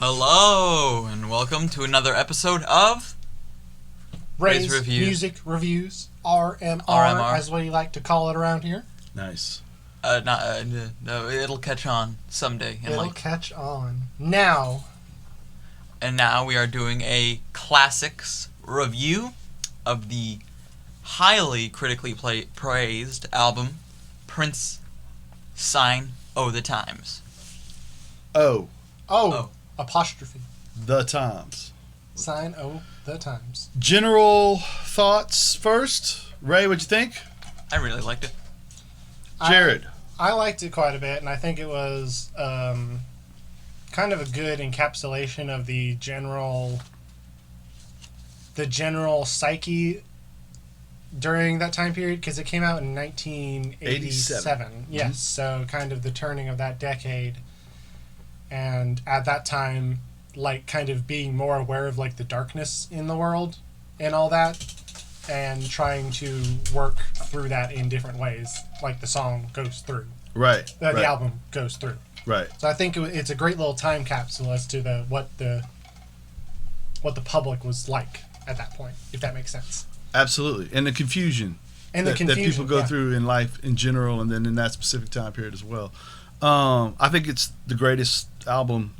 Hello, and welcome to another episode of Ray's Review. Music Reviews, RMR, RMR. as we like to call it around here. Nice. No, it'll catch on someday. It'll catch on. Now we are doing a classics review of the highly critically praised album, Prince, Sign O' the Times. Oh, apostrophe. the times. Sign O' the Times. General thoughts first. Ray, what'd you think? I really liked it. Jared. I liked it quite a bit, and I think it was kind of a good encapsulation of the general psyche during that time period, because it came out in 1987. Yes, so kind of the turning of that decade. And at that time, like, kind of being more aware of, like, the darkness in the world and all that, and trying to work through that in different ways, like the song goes through. Right. The album goes through. Right. So I think it's a great little time capsule as to what the public was like at that point, if that makes sense. Absolutely. And the confusion. And that people go through in life in general, and then in that specific time period as well. I think it's the greatest album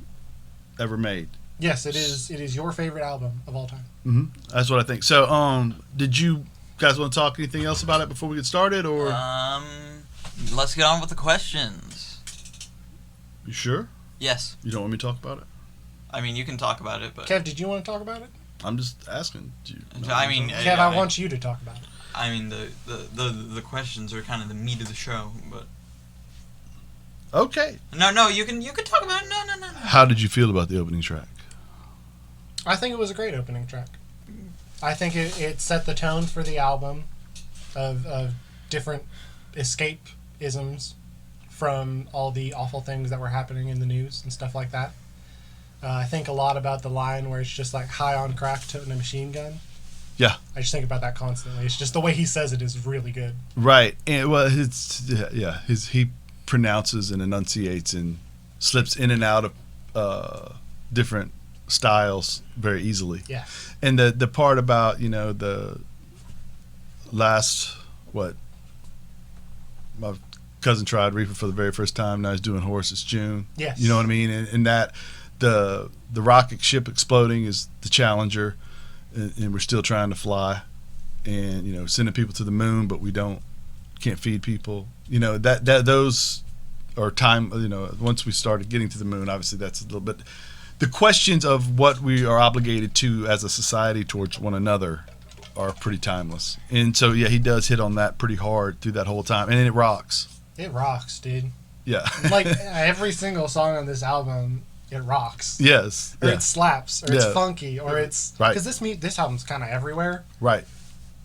ever made. Yes, it is. It is your favorite album of all time. Mm-hmm. That's what I think. So, did you guys want to talk anything else about it before we get started, or? Let's get on with the questions. You sure? Yes. You don't want me to talk about it? I mean, you can talk about it, but... Kev, did you want to talk about it? I'm just asking. Kev, I want you to talk about it. I mean, the questions are kind of the meat of the show, but... Okay. No, you can talk about it. No. How did you feel about the opening track? I think it was a great opening track. I think it set the tone for the album of different escapisms from all the awful things that were happening in the news and stuff like that. I think a lot about the line where it's just like high on crack toting a machine gun. Yeah. I just think about that constantly. It's just the way he says it is really good. Right. And well, he pronounces and enunciates and slips in and out of different styles very easily. Yeah. And the part about, the last, my cousin tried reefer for the very first time, now he's doing horse, it's June. Yes. You know what I mean? And that the rocket ship exploding is the Challenger, and we're still trying to fly, and sending people to the moon, but we can't feed people. That those are time. Once we started getting to the moon, obviously that's a little bit. The questions of what we are obligated to as a society towards one another are pretty timeless, and so he does hit on that pretty hard through that whole time, and it rocks. It rocks, dude. Yeah. Like every single song on this album, it rocks. Yes. Or it slaps, or it's funky, or it's right. Because this album's kind of everywhere. Right.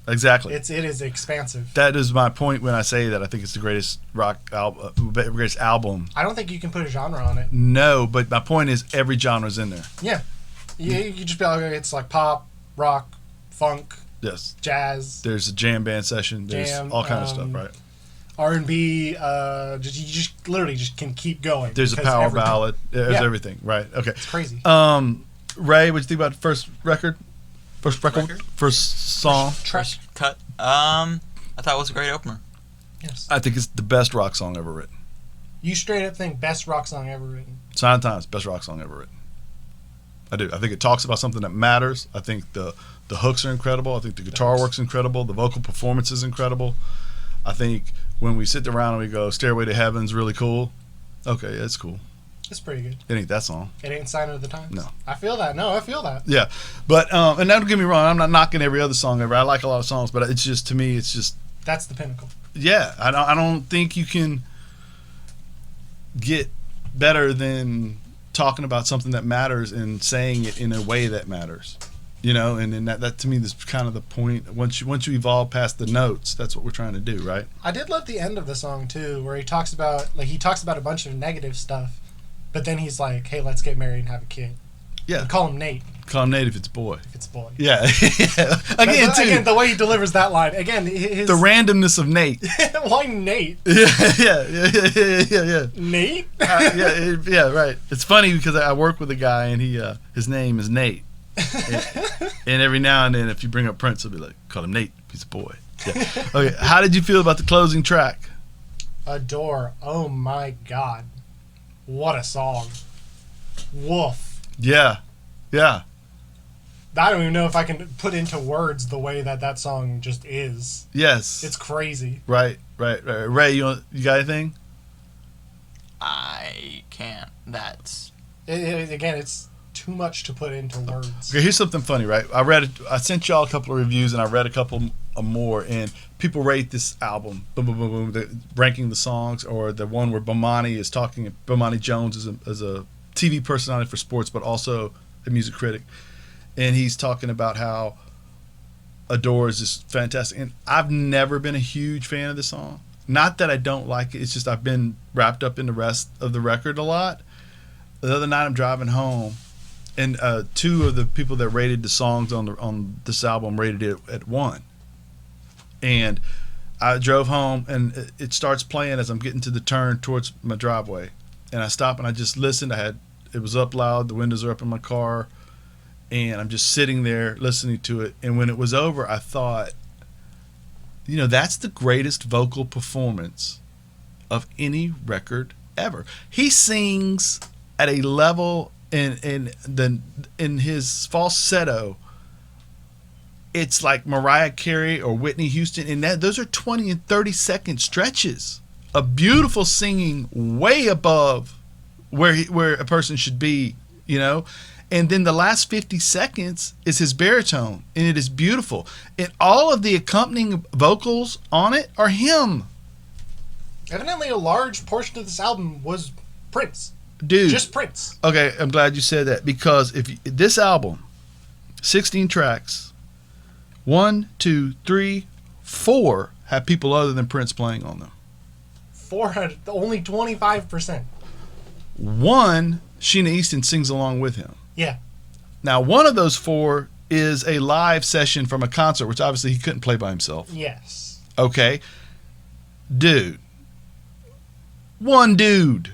Exactly. It is expansive. That is my point when I say that I think it's the greatest rock album, greatest album. I don't think you can put a genre on it. No, but my point is every genre's in there. Yeah. You just be like, it's like pop, rock, funk, yes, jazz. There's a jam band session. There's all kind of stuff, right? R&B. You just literally just can keep going. There's a power ballad. There's everything, right? Okay. It's crazy. Ray, what'd you think about the first record? First song? First cut. I thought it was a great opener. Yes. I think it's the best rock song ever written. You straight up think best rock song ever written? Sign of the Times, best rock song ever written. I do. I think it talks about something that matters. I think the hooks are incredible. I think the guitar work's incredible. The vocal performance is incredible. I think when we sit around and we go, Stairway to Heaven's really cool. Okay, it's cool. It's pretty good. It ain't that song. It ain't Sign of the Times? No. I feel that. No, I feel that. Yeah. But, and don't get me wrong, I'm not knocking every other song ever. I like a lot of songs, but it's just, to me, it's just... That's the pinnacle. Yeah. I don't think you can get better than talking about something that matters and saying it in a way that matters. And then that to me is kind of the point. Once you evolve past the notes, that's what we're trying to do, right? I did love the end of the song, too, where he talks about a bunch of negative stuff, but then he's like, hey, let's get married and have a kid. Yeah. And call him Nate. Call him Nate if it's boy. If it's boy. Yeah. Again, the way he delivers that line. Again, his... The randomness of Nate. Why Nate? Yeah. Nate? Yeah, right. It's funny because I work with a guy and his name is Nate. And every now and then, if you bring up Prince, he'll be like, call him Nate. He's a boy. Yeah. Okay. How did you feel about the closing track? Adore. Oh my God. What a song. Woof. Yeah. I don't even know if I can put into words the way that song just is. Yes. It's crazy. Right. Ray, you got anything? I can't. That's... Again, it's too much to put into words. Okay, here's something funny, right? I sent y'all a couple of reviews, and I read a couple more, and people rate this album, boom, boom, boom, boom, ranking the songs, or the one where Bomani Jones is a TV personality for sports, but also a music critic, and he's talking about how Adore is just fantastic. And I've never been a huge fan of the song. Not that I don't like it, it's just I've been wrapped up in the rest of the record a lot. The other night I'm driving home, and two of the people that rated the songs on this album rated it at 1. And I drove home, and it starts playing as I'm getting to the turn towards my driveway. And I stop and I just listened. It was up loud, the windows are up in my car, and I'm just sitting there listening to it. And when it was over, I thought, that's the greatest vocal performance of any record ever. He sings at a level in his falsetto. It's like Mariah Carey or Whitney Houston, and those are 20 and 30-second stretches of beautiful singing, way above where a person should be, And then the last 50 seconds is his baritone, and it is beautiful. And all of the accompanying vocals on it are him. Evidently, a large portion of this album was Prince. Dude. Just Prince. Okay, I'm glad you said that, because this album, 16 tracks, 1, 2, 3, 4 have people other than Prince playing on them. 4, only 25%. 1, Sheena Easton sings along with him. Yeah. Now, one of those 4 is a live session from a concert, which obviously he couldn't play by himself. Yes. Okay. Dude. One dude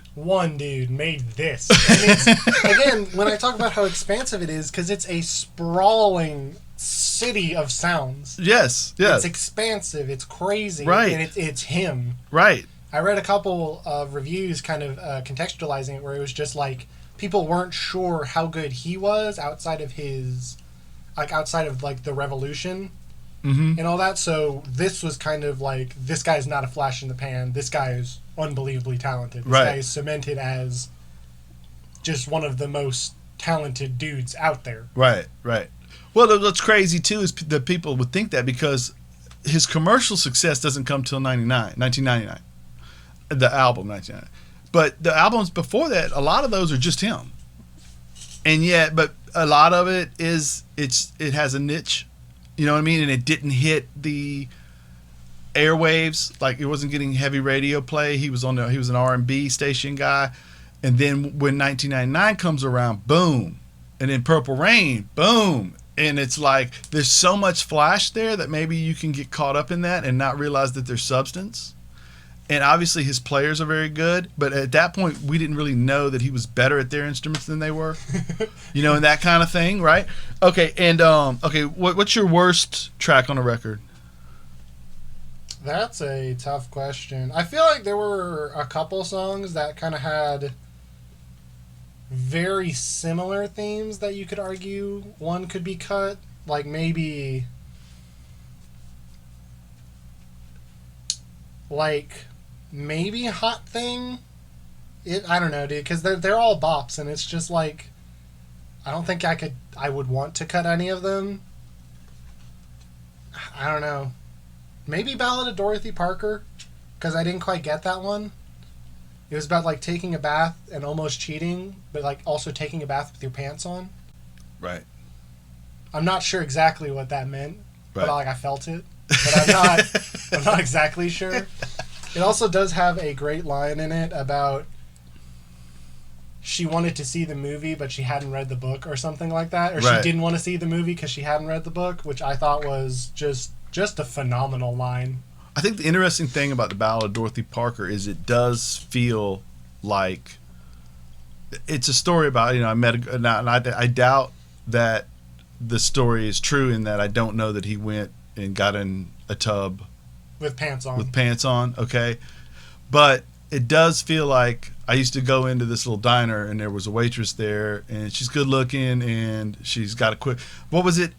made this. And again, when I talk about how expansive it is, because it's a sprawling city of sounds. Yes. It's expansive. It's crazy. Right. And it's him. Right. I read a couple of reviews kind of contextualizing it, where it was just like people weren't sure how good he was outside of the Revolution and all that. So this was kind of like, this guy's not a flash in the pan. This guy is unbelievably talented. This guy is cemented as just one of the most talented dudes out there. Right. Well, what's crazy too is that people would think that, because his commercial success doesn't come till 1999. The album 1999. But the albums before that, a lot of those are just him. And yet, but a lot of it it has a niche, you know what I mean? And it didn't hit the airwaves, like it wasn't getting heavy radio play. He was an R&B station guy. And then when 1999 comes around, boom. And then Purple Rain, boom. And it's like there's so much flash there that maybe you can get caught up in that and not realize that there's substance. And obviously his players are very good, but at that point we didn't really know that he was better at their instruments than they were, and that kind of thing, right? Okay, and what's your worst track on the record? That's a tough question. I feel like there were a couple songs that kind of had very similar themes that you could argue one could be cut, like maybe Hot Thing. I don't know, dude, because they're all bops, and it's just like, I don't think I would want to cut any of them. I don't know. Maybe Ballad of Dorothy Parker, because I didn't quite get that one. It was about like taking a bath and almost cheating, but like also taking a bath with your pants on. Right. I'm not sure exactly what that meant, right. But I felt it. But I'm not exactly sure. It also does have a great line in it about she wanted to see the movie, but she hadn't read the book or something like that. Or Right. she didn't want to see the movie because she hadn't read the book, which I thought was just a phenomenal line. I think the interesting thing about the Ballad of Dorothy Parker is it does feel like it's a story about, I met and I doubt that the story is true in that I don't know that he went and got in a tub With pants on. Okay, but it does feel like I used to go into this little diner and there was a waitress there and she's good looking and she's got a quick, what was it,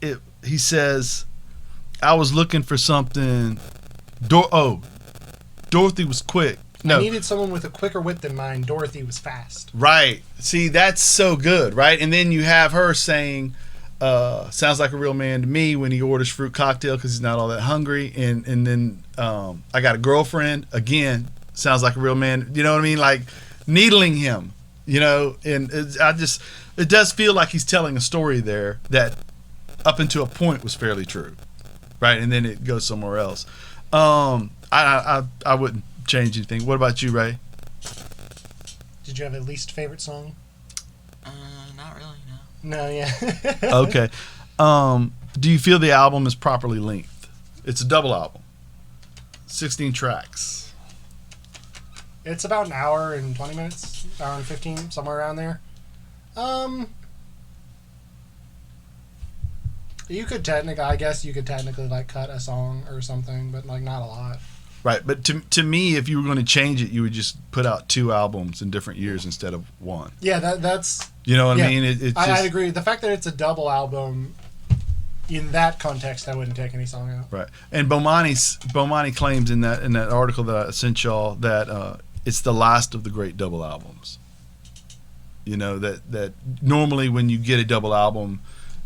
he says, I was looking for something, Dorothy was quick. No. I needed someone with a quicker wit than mine. Dorothy was fast. Right. See, that's so good, right? And then you have her saying, sounds like a real man to me when he orders fruit cocktail because he's not all that hungry. And then I got a girlfriend. Again, sounds like a real man. You know what I mean? Like needling him, and it does feel like he's telling a story there that up until a point was fairly true. Right. And then it goes somewhere else. I wouldn't change anything. What about you, Ray? Did you have a least favorite song? Not really, no. No, yeah. Okay. Do you feel the album is properly length? It's a double album. 16 tracks. It's about an hour and 20 minutes, hour and 15, somewhere around there. I guess you could technically like cut a song or something, but like not a lot. Right, but to me, if you were going to change it, you would just put out 2 albums in different years instead of 1. Yeah, that's... You know what yeah, I mean? It's just, I'd agree. The fact that it's a double album, in that context, I wouldn't take any song out. Right, and Bomani claims in that article that I sent y'all that it's the last of the great double albums. That normally when you get a double album,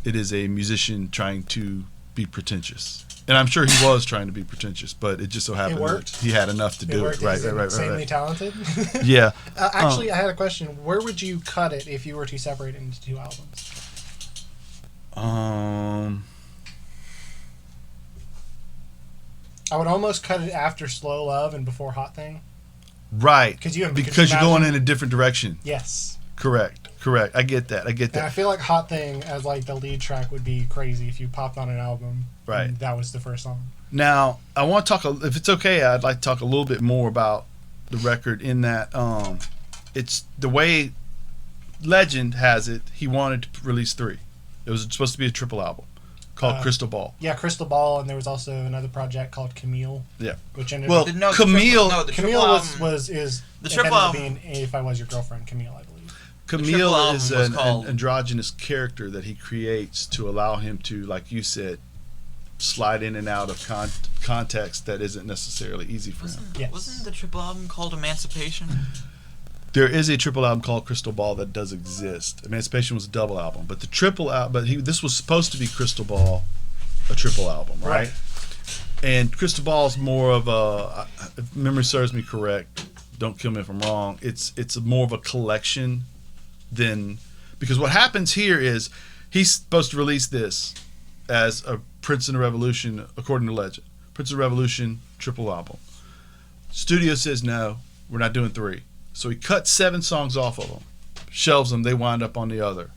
it is a musician trying to be pretentious. And I'm sure he was trying to be pretentious, but it just so happened that he had enough to do it. Right. Insanely talented. Yeah. Actually, I had a question. Where would you cut it if you were to separate it into 2 albums? I would almost cut it after Slow Love and before Hot Thing. Right. Because you're going in a different direction. Yes. Correct. I get that. And I feel like Hot Thing as like the lead track would be crazy if you popped on an album. Right. And that was the first song. Now, I want to talk, if it's okay, I'd like to talk a little bit more about the record in that it's the way Legend has it, he wanted to release 3. It was supposed to be a triple album called Crystal Ball. Yeah, Crystal Ball, and there was also another project called Camille. Yeah. Which ended up... Camille is the triple album being If I Was Your Girlfriend, Camille, I believe. Camille is an androgynous character that he creates to allow him to, like you said, slide in and out of context that isn't necessarily easy for him. Yes. Wasn't the triple album called Emancipation? There is a triple album called Crystal Ball that does exist. Emancipation was a double album, but the triple album, this was supposed to be Crystal Ball, a triple album, right? And Crystal Ball is more of a, if memory serves me correct, don't kill me if I'm wrong, it's more of a collection than, because what happens here is he's supposed to release this as a Prince and the Revolution, according to Legend. Prince and the Revolution triple album. Studio says no, we're not doing 3. So he cuts 7 songs off of them, shelves them, they wind up on the other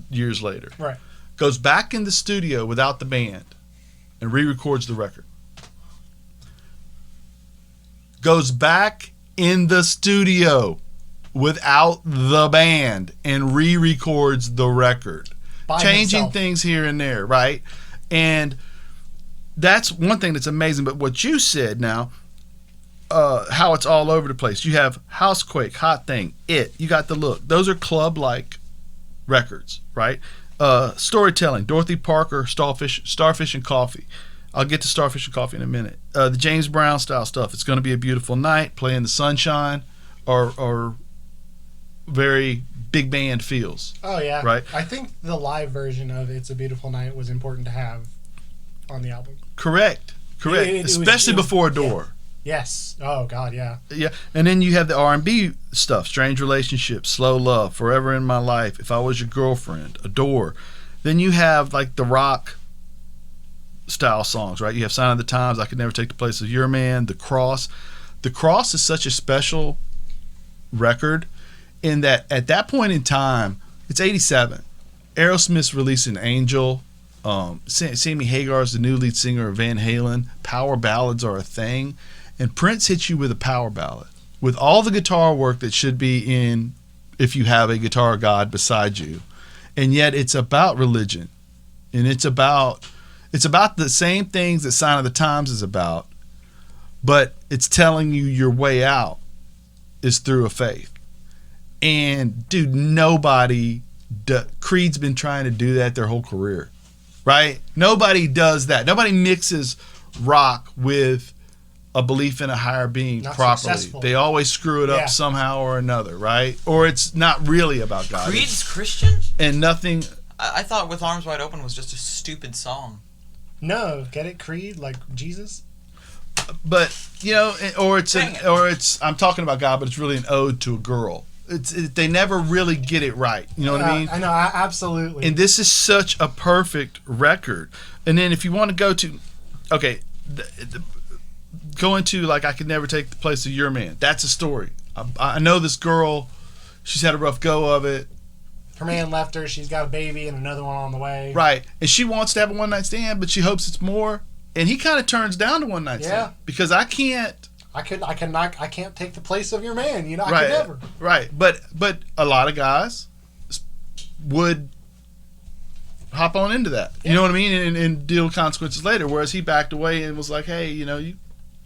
years later. Right. Goes back in the studio without the band and re-records the record. Goes back in the studio without the band and re-records the record. Changing things here and there, right? And that's one thing that's amazing. But what you said now, how it's all over the place. You have Housequake, Hot Thing, You Got the Look. Those are club-like records, right? Storytelling, Dorothy Parker, Starfish and Coffee. I'll get to Starfish and Coffee in a minute. The James Brown style stuff. It's going to be a beautiful night. Play in the sunshine, or very big band feels. Oh yeah, right. I think the live version of "It's a Beautiful Night" was important to have on the album. Correct. Especially before a door. Yeah. Yes. Oh God, yeah. Yeah, and then you have the R&B stuff: "Strange Relationships," "Slow Love," "Forever in My Life," "If I Was Your Girlfriend," "Adore." Then you have like the rock style songs, right? You have "Sign of the Times," "I Could Never Take the Place of Your Man," "The Cross." "The Cross" is such a special record in that at that point in time, it's 87. Aerosmith's releasing Angel. Sammy Hagar is the new lead singer of Van Halen. Power ballads are a thing. And Prince hits you with a power ballad with all the guitar work that should be in if you have a guitar god beside you. And yet it's about religion. And it's about the same things that Sign of the Times is about, but it's telling you your way out is through a faith. And dude, Creed's been trying to do that their whole career, right? Nobody does that. Nobody mixes rock with a belief in a higher being Not properly. successful. They always screw it up somehow or another, right? Or it's not really about God. Creed's Christian? And nothing. I thought With Arms Wide Open was just a stupid song. No, get it, Creed, like Jesus. But I'm talking about God, but it's really an ode to a girl. They never really get it right. You know what I mean? I know, absolutely. And this is such a perfect record. And then if you want to go to, go into like I Could Never Take the Place of Your Man. That's a story. I know this girl. She's had a rough go of it. Her man left her. She's got a baby and another one on the way. Right, and she wants to have a one night stand, but she hopes it's more. And he kind of turns down the one night stand because I can't take the place of your man. You know, I right, could never. Right, but a lot of guys would hop on into that. You know what I mean, and deal with consequences later. Whereas he backed away and was like, "Hey, you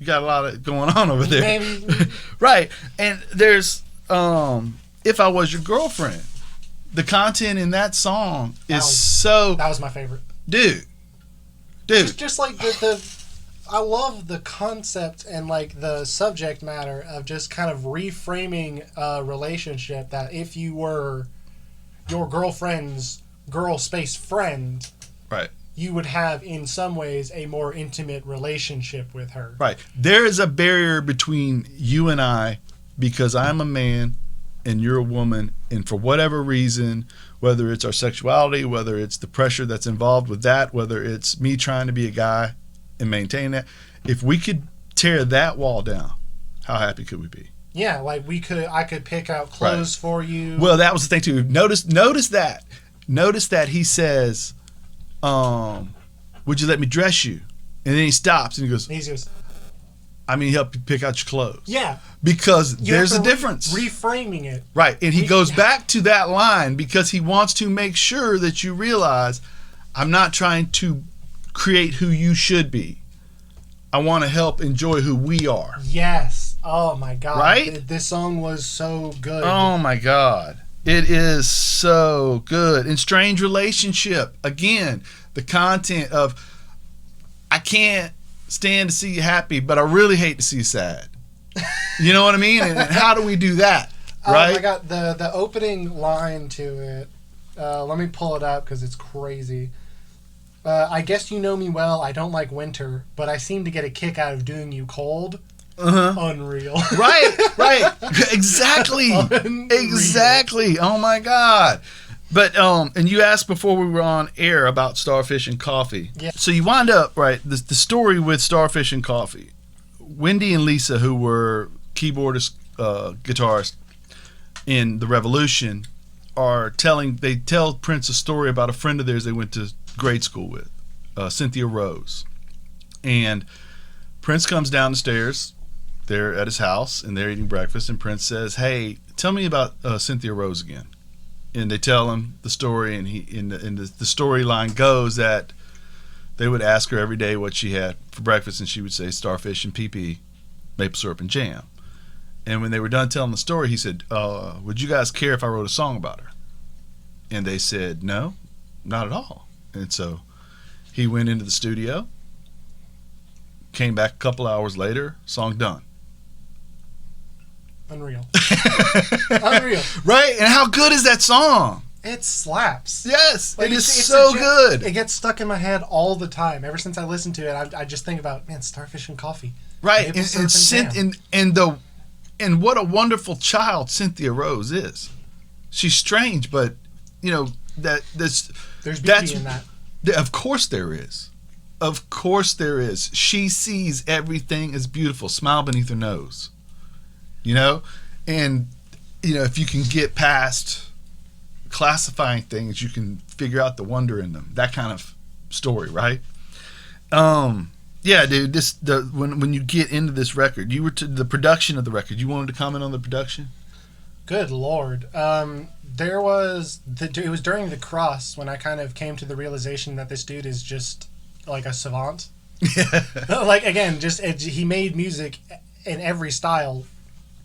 got a lot of going on over there." Maybe. Right, and there's If I Was Your Girlfriend. The content in that song that was my favorite. Dude. Just like I love the concept and like the subject matter of just kind of reframing a relationship that if you were your girlfriend's girl space friend, right, you would have in some ways a more intimate relationship with her. Right. There is a barrier between you and I because I'm a man and you're a woman, and for whatever reason, whether it's our sexuality, whether it's the pressure that's involved with that, whether it's me trying to be a guy and maintain that, if we could tear that wall down, how happy could we be? Yeah, like I could pick out clothes for you. Well, that was the thing too. Notice that. Notice that he says, would you let me dress you? And then he stops and he goes, help you pick out your clothes. Yeah. Because there's a difference. Reframing it. Right. And he goes back to that line because he wants to make sure that you realize I'm not trying to create who you should be. I want to help enjoy who we are. Yes. Oh my God. Right? This song was so good. Oh my God. It is so good. In Strange Relationship, again, the content of I can't stand to see you happy, but I really hate to see you sad. You know what I mean? And how do we do that? Right? Oh my God. The opening line to it, let me pull it up because it's crazy. I guess you know me well. I don't like winter, but I seem to get a kick out of doing you cold. Unreal. Right. Exactly. Unreal. Exactly. Oh my God. But and you asked before we were on air about Starfish and Coffee. Yeah. So you wind up the story with Starfish and Coffee. Wendy and Lisa, who were keyboardist, guitarists in the Revolution, they tell Prince a story about a friend of theirs they went to grade school with, Cynthia Rose, and Prince comes down the stairs. They're at his house and they're eating breakfast, and Prince says, "Hey, tell me about Cynthia Rose again." And they tell him the story, and the storyline goes that they would ask her every day what she had for breakfast, and she would say starfish and pee-pee, maple syrup and jam. And when they were done telling the story, he said, "Would you guys care if I wrote a song about her?" And they said, "No, not at all." And so he went into the studio, came back a couple hours later, song done. Unreal. Unreal. Right? And how good is that song? It slaps. Yes, like, it's so good. It gets stuck in my head all the time. Ever since I listened to it, I just think about, man, Starfish and Coffee. Right, and what a wonderful child Cynthia Rose is. She's strange, but there's beauty in that. Of course there is. Of course there is. She sees everything as beautiful. Smile beneath her nose. And if you can get past classifying things, you can figure out the wonder in them. That kind of story, right? Yeah, dude. When you get into this record, you were to the production of the record. You wanted to comment on the production? Good Lord. It was during the cross when I kind of came to the realization that this dude is just like a savant. Yeah. Like, again, he made music in every style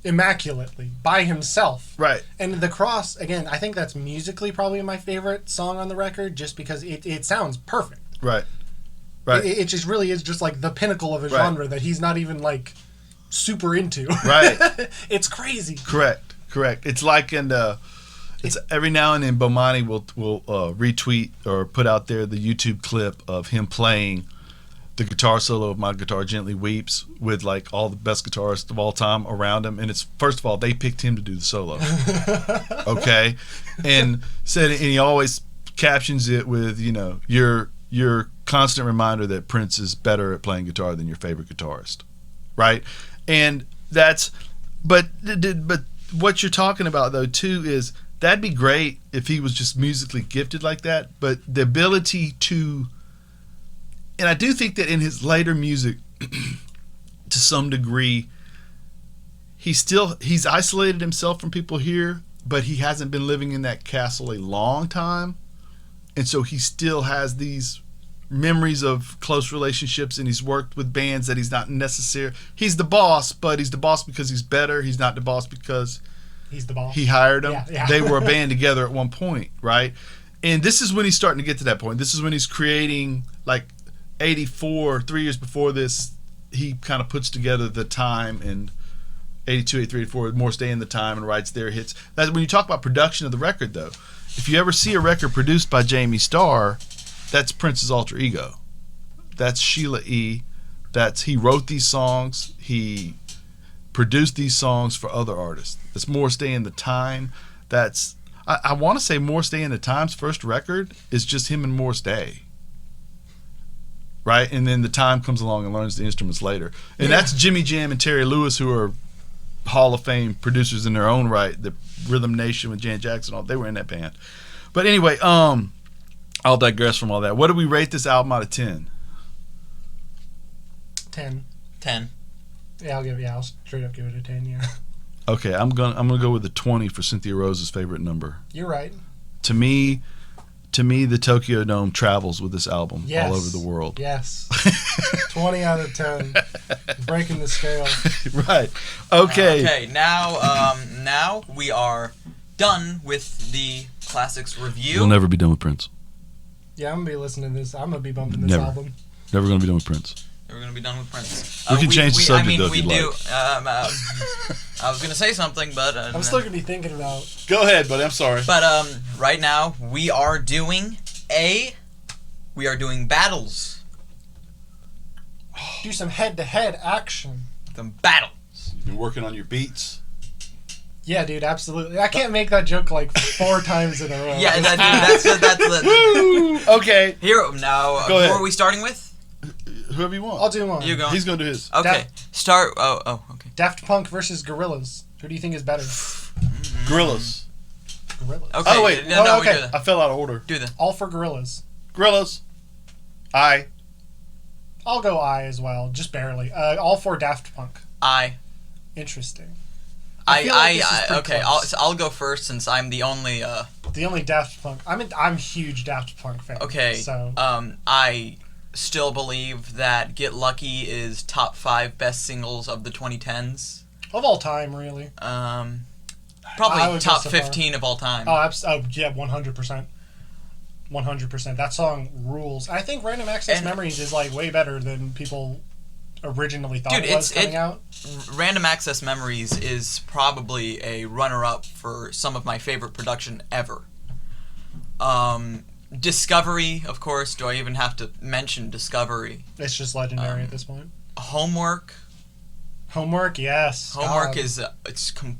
immaculately by himself. Right. And the cross, again, I think that's musically probably my favorite song on the record, just because it sounds perfect. Right. Right. It just really is just like the pinnacle of a genre that he's not even like super into. Right. It's crazy. Correct. It's like it's every now and then Bomani will retweet or put out there the YouTube clip of him playing the guitar solo of My Guitar Gently Weeps with like all the best guitarists of all time around him, and it's, first of all, they picked him to do the solo. Okay, and he always captions it with your constant reminder that Prince is better at playing guitar than your favorite guitarist, right? And that's but what you're talking about though too is that'd be great if he was just musically gifted like that, but the ability to, and I do think that in his later music to some degree he's isolated himself from people here, but he hasn't been living in that castle a long time, and so he still has these memories of close relationships, and he's worked with bands that he's not necessarily, he's the boss, but he's the boss because he's better. He's not the boss because he's the boss. He hired them. Yeah. They were a band together at one point, right? And this is when he's starting to get to that point. This is when he's creating, like 84, 3 years before this, he kind of puts together The Time, and 82, 83, 84, More Stay in the Time, and writes their hits. That's when you talk about production of the record, though. If you ever see a record produced by Jamie Starr, that's Prince's alter ego. That's Sheila E. He wrote these songs. He produced these songs for other artists. That's More Stay in the Time. I want to say More Stay in the Time's first record is just him and Morris Day. Right? And then The Time comes along and learns the instruments later. And that's Jimmy Jam and Terry Lewis, who are Hall of Fame producers in their own right. The Rhythm Nation with Janet Jackson, they were in that band. But anyway, I'll digress from all that. What do we rate this album out of 10? 10. 10. Yeah, I'll straight up give it a 10, yeah. Okay, I'm gonna go with a 20 for Cynthia Rose's favorite number. You're right. To me, the Tokyo Dome travels with this album all over the world. Yes. 20 out of 10. Breaking the scale. Right. Okay. Okay, now we are done with the classics review. We'll never be done with Prince. Yeah, I'm going to be listening to this. I'm going to be bumping this album. Never going to be done with Prince. We're going to be done with Prince. We can change the subject, though, if you'd like. I was going to say something, but... I'm still going to be thinking about... Go ahead, buddy. I'm sorry. But right now, we are doing battles. Do some head-to-head action. Some battles. You've been working on your beats? Yeah, dude, absolutely. I can't make that joke like 4 times in a row. Yeah, that's Woo! Okay. Here, now, Go ahead. who are we starting with? Whoever you want. I'll do one. You go. He's going to do his. Okay. Start. Oh, okay. Daft Punk versus Gorillaz. Who do you think is better? Gorillaz. Gorillaz. Okay. Oh, wait. Okay. We do that. I fell out of order. Do that. All for Gorillaz. Gorillaz. I'll go I as well, just barely. All for Daft Punk. I. Interesting. Okay. I'll go first since I'm the only. The only Daft Punk. I'm a huge Daft Punk fan. Okay. So. I still believe that Get Lucky is top 5 best singles of the 2010s. Of all time, really. Probably top 15 of all time. Oh, yeah, 100%. 100%. That song rules. I think Random Access Memories is like way better than people originally thought it was coming out. Random Access Memories is probably a runner-up for some of my favorite production ever. Discovery, of course. Do I even have to mention Discovery? It's just legendary at this point. Homework, yes. Homework is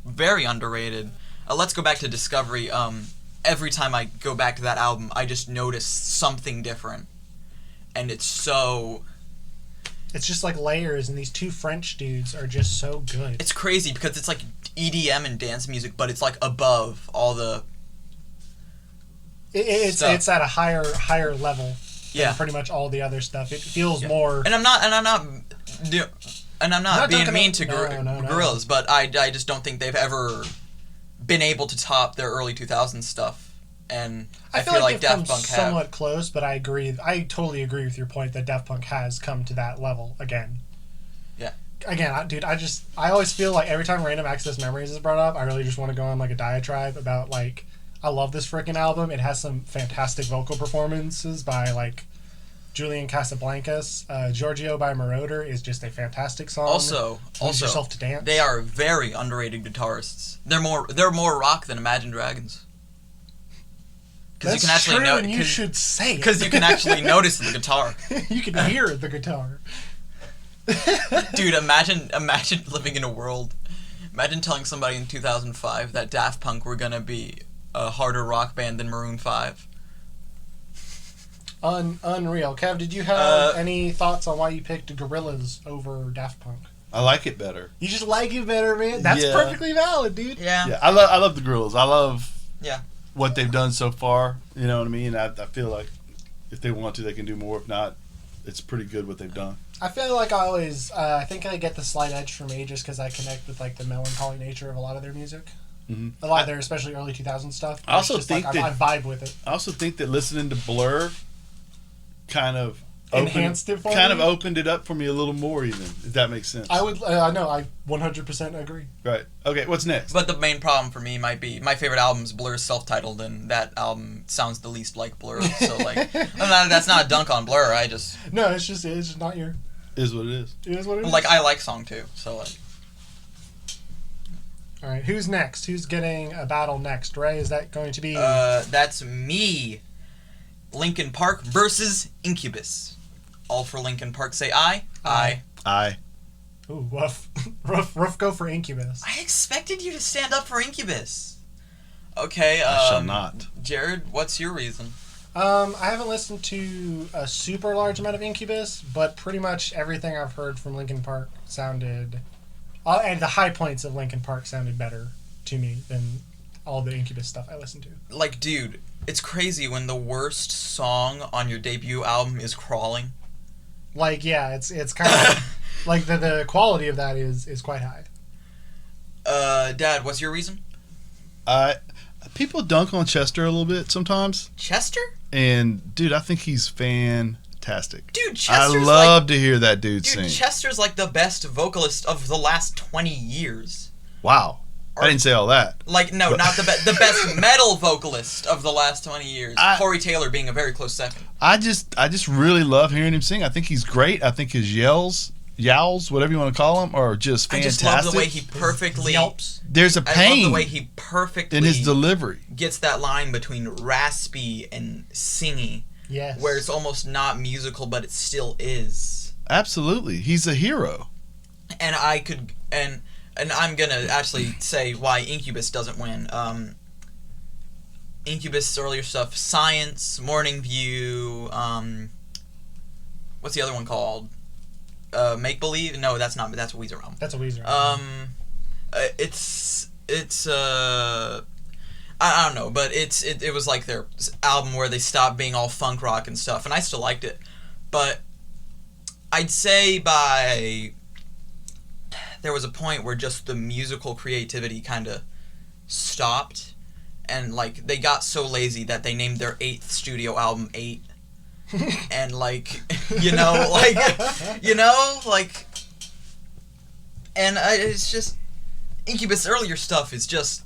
very underrated. Let's go back to Discovery. Every time I go back to that album, I just notice something different, and it's just like layers, and these 2 French dudes are just so good. It's crazy because it's like EDM and dance music, but it's like above all the. It's at a higher level. Yeah. Than pretty much all the other stuff. It feels more. And I'm not being mean to no. Gorillaz, but I just don't think they've ever been able to top their early 2000s stuff. And I feel like Daft Punk have. Somewhat close, but I agree. I totally agree with your point that Daft Punk has come to that level again. Yeah. Again, I always feel like every time Random Access Memories is brought up, I really just want to go on like a diatribe about like, I love this freaking album. It has some fantastic vocal performances by like Julian Casablancas. Giorgio by Marauder is just a fantastic song. Also, Yourself to Dance. They are very underrated guitarists. They're more rock than Imagine Dragons. That's true, and you should say it. Because you can actually notice the guitar. You can hear the guitar. Dude, imagine living in a world. Imagine telling somebody in 2005 that Daft Punk were gonna be a harder rock band than Maroon 5. Unreal. Kev, did you have any thoughts on why you picked Gorillaz over Daft Punk? I like it better. You just like it better, man? That's perfectly valid, dude. Yeah. I love the Gorillaz. I love what they've done so far. You know what I mean? I feel like if they want to, they can do more. If not, it's pretty good what they've done. I feel like I always, I think I get the slight edge from me just because I connect with like the melancholy nature of a lot of their music. Mm-hmm. A lot of their, especially early 2000 stuff. I also think I vibe with it. I also think that listening to Blur kind of enhanced it for me. Kind of opened it up for me a little more, even, if that makes sense. I would, no, I 100% agree. Right. Okay, what's next? But the main problem for me might be my favorite album is Blur's self-titled, and that album sounds the least like Blur. So like, that's not a dunk on Blur. I just it's just not your. Is what it is. It is what it is. Like I like Song 2, so like. All right, who's next? Who's getting a battle next? Ray, is that going to be? That's me. Linkin Park versus Incubus. All for Linkin Park. Say aye. Aye. Aye. Ooh, rough go for Incubus. I expected you to stand up for Incubus. Okay. I shall not. Jared, what's your reason? I haven't listened to a super large amount of Incubus, but pretty much everything I've heard from Linkin Park sounded, and the high points of Linkin Park sounded better to me than all the Incubus stuff I listened to. Like, dude, it's crazy when the worst song on your debut album is Crawling. Like, yeah, it's kind of like the quality of that is quite high. Dad, what's your reason? People dunk on Chester a little bit sometimes. Chester? And dude, I think he's fantastic. Dude, Chester's I love to hear that dude sing. Chester's like the best vocalist of the last 20 years. Wow. I didn't say all that. Like, no, not the best. The best metal vocalist of the last 20 years. Corey Taylor being a very close second. I just really love hearing him sing. I think he's great. I think his yowls, whatever you want to call them, are just fantastic. I just love the way he perfectly yelps. There's a pain. I love the way he perfectly in his delivery gets that line between raspy and singy. Yes. Where it's almost not musical, but it still is. Absolutely, he's a hero. And I'm gonna actually say why Incubus doesn't win. Incubus' earlier stuff, Science, Morning View, what's the other one called? Make Believe? No, that's not. That's a Weezer album. That's a Weezer album. It's I don't know, but it was like their album where they stopped being all funk rock and stuff, and I still liked it, but I'd say there was a point where just the musical creativity kind of stopped, and like they got so lazy that they named their 8th studio album 8. And like, and it's just Incubus' earlier stuff is just,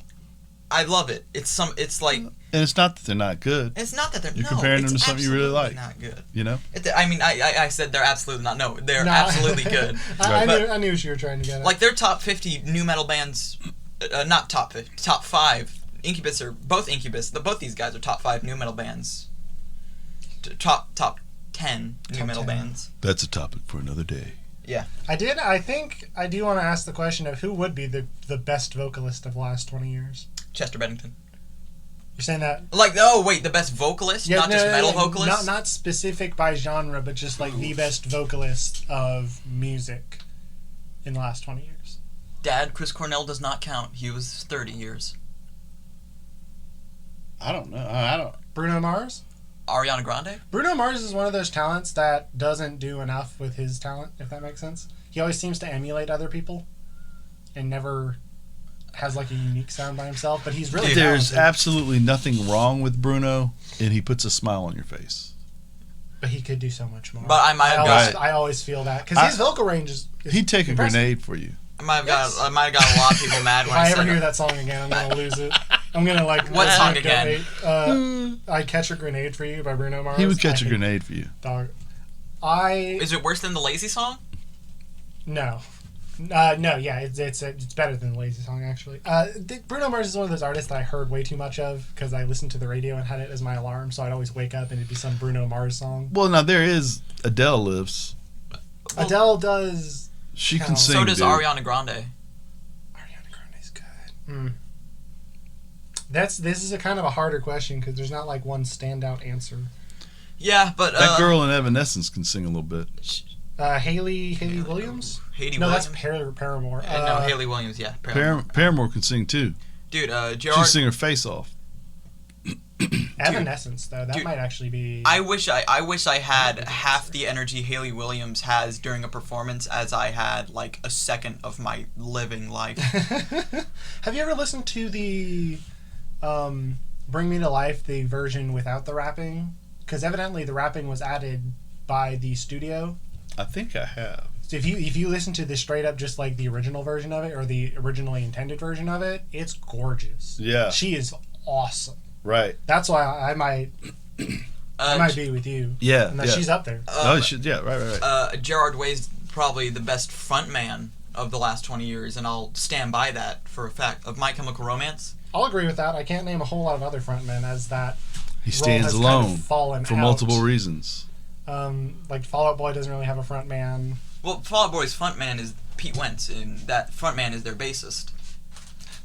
I love it. It's like, and it's not that they're not good. It's not that you're comparing them to something you really like. Not good. You know. I said they're absolutely not. No, they're absolutely good. I knew what you were trying to get at. Like their top 50 new metal bands, not top 50, top 5. Incubus are both Incubus. Both these guys are top 5 new metal bands. Top 10 new metal bands. That's a topic for another day. Yeah. I think I do want to ask the question of who would be the best vocalist of the last 20 years. Chester Bennington. You're saying that? Like, oh wait, the best vocalist, not just metal vocalist. Not specific by genre, but just like the best vocalist of music in the last 20 years. Dad, Chris Cornell does not count. He was 30 years. I don't know. I don't. Bruno Mars? Ariana Grande? Bruno Mars is one of those talents that doesn't do enough with his talent, if that makes sense. He always seems to emulate other people and never has like a unique sound by himself, but he's really There's talented. absolutely nothing wrong with Bruno, and he puts a smile on your face. But he could do so much more. But I always feel that because his vocal range is He'd take impressive. a grenade for you. I might have got a lot of people mad If when I I ever said hear that song again, I'm gonna lose it. I'm gonna like. What song donate. again? I Catch a Grenade for You by Bruno Mars. He would catch a grenade for you. Dog. Is it worse than the Lazy song? No. No, yeah, it's better than the Lazy Song, actually. Bruno Mars is one of those artists that I heard way too much of because I listened to the radio and had it as my alarm, so I'd always wake up and it'd be some Bruno Mars song. Well, now there is Adele lives. Adele does. She can count. sing. So does dude. Ariana Grande. Ariana Grande's good. This is a kind of a harder question because there's not like one standout answer. Yeah, but That girl in Evanescence can sing a little bit. Haley Williams? Hayley No, Williams? that's Paramore. No, Hayley Williams, yeah. Paramore can sing too. Dude, She'd Gerard... sing her face off. Evanescence, though, that Dude, might actually be... I wish I had half the energy Hayley Williams has during a performance as I had, like, a second of my living life. Have you ever listened to the Bring Me to Life, the version without the rapping? Because evidently the rapping was added by the studio. I think I have. So if you listen to the straight up just like the original version of it or the originally intended version of it, it's gorgeous. Yeah. She is awesome. Right. That's why I might be with you. Yeah. And that she's up there. Right. Gerard Way's probably the best frontman of the last 20 years, and I'll stand by that for a fact. Of My Chemical Romance. I'll agree with that. I can't name a whole lot of other frontmen as that. He stands has alone kind of fallen for out. multiple reasons. Like Fall Out Boy doesn't really have a front man. Well, Fall Out Boy's frontman is Pete Wentz, and that frontman is their bassist.